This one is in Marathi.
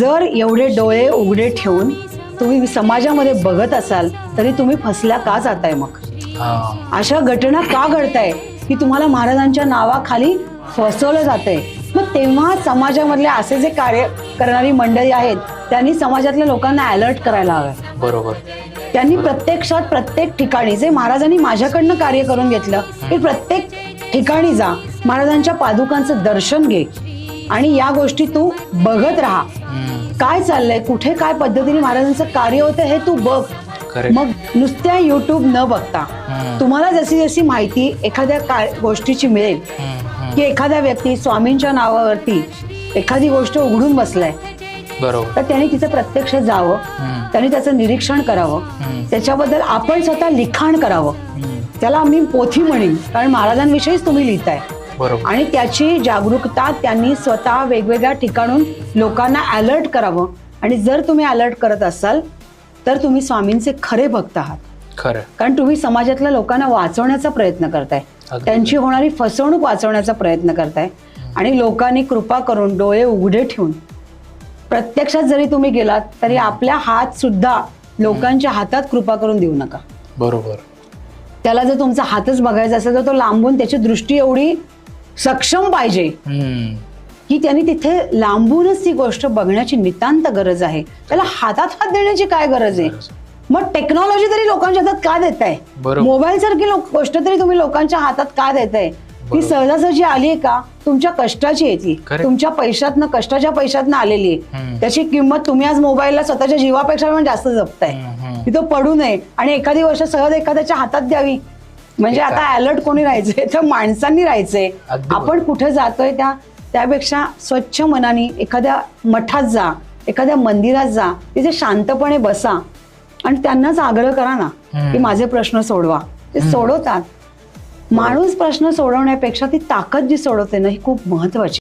जर एवढे डोळे उघडे ठेवून तुम्ही समाजामध्ये बघत असाल तरी तुम्ही फसल्या का जाताय? मग अशा घटना का घडताय की तुम्हाला महाराजांच्या नावाखाली फसवलं जातंय? मग तेव्हा समाजामधले असे जे कार्य करणारी मंडळी आहेत त्यांनी समाजातल्या लोकांना अलर्ट करायला हवं. बरोबर. त्यांनी प्रत्यक्षात प्रत्येक ठिकाणी जे महाराजांनी माझ्याकडनं कार्य करून घेतलं की प्रत्येक ठिकाणी जा, महाराजांच्या पादुकांचं दर्शन घे आणि या गोष्टी तू बघत राहा. काय चाललंय, कुठे काय पद्धतीने महाराजांचं कार्य होतं हे तू बघ. मग नुसत्या युट्यूब न बघता तुम्हाला जशी जशी माहिती एखाद्या गोष्टीची मिळेल की एखाद्या व्यक्ती स्वामींच्या नावावरती एखादी गोष्ट उघडून बसलाय, बरोबर, तर त्यांनी तिचं प्रत्यक्ष जावं, त्यांनी त्याचं निरीक्षण करावं, त्याच्याबद्दल आपण स्वतः लिखाण करावं. त्याला मी पोथी म्हणेन, कारण महाराजांविषयीच तुम्ही लिहिताय. आणि त्याची जागरूकता त्यांनी स्वतः वेगवेगळ्या ठिकाणून लोकांना अलर्ट करावं. आणि जर तुम्ही अलर्ट करत असाल तर तुम्ही स्वामींचे खरे भक्त आहात. खरं, कारण तुम्ही समाजातल्या लोकांना वाचवण्याचा प्रयत्न करताय, त्यांची होणारी फसवणूक वाचवण्याचा प्रयत्न करताय. आणि लोकांनी कृपा करून डोळे उघडे ठेवून प्रत्यक्षात जरी तुम्ही गेलात तरी आपल्या हात सुद्धा लोकांच्या हातात कृपा करून देऊ नका. बरोबर. त्याला जर तुमचा हातच बघायचा असेल तर तो लांबून त्याची दृष्टी एवढी सक्षम पाहिजे की त्यांनी तिथे लांबूनच ती गोष्ट बघण्याची नितांत गरज आहे. त्याला हातात हात देण्याची काय गरज आहे? मग टेक्नॉलॉजी तरी लोकांच्या हातात का देताय? मोबाईल सारखी गोष्ट तरी तुम्ही लोकांच्या हातात का देताय? ती सहजासहजी आली आहे का? तुमच्या कष्टाची आहे ती, तुमच्या पैशातनं, कष्टाच्या पैशातनं आलेली आहे. त्याची किंमत तुम्ही आज मोबाईलला स्वतःच्या जीवापेक्षा पण जास्त जपताय की तो पडू नये आणि एखादी गोष्ट सहज एखाद्याच्या हातात द्यावी. म्हणजे आता अलर्ट कोणी राहायचंय तर माणसांनी राहायचंय. आपण कुठे जातोय त्यापेक्षा स्वच्छ मनाने एखाद्या मठात जा, एखाद्या मंदिरात जा, तिथे शांतपणे बसा आणि त्यांनाच आग्रह करा ना की माझे प्रश्न सोडवा. ते सोडवतात. माणूस प्रश्न सोडवण्यापेक्षा ती ताकद जी सोडवते ना ही खूप महत्वाची.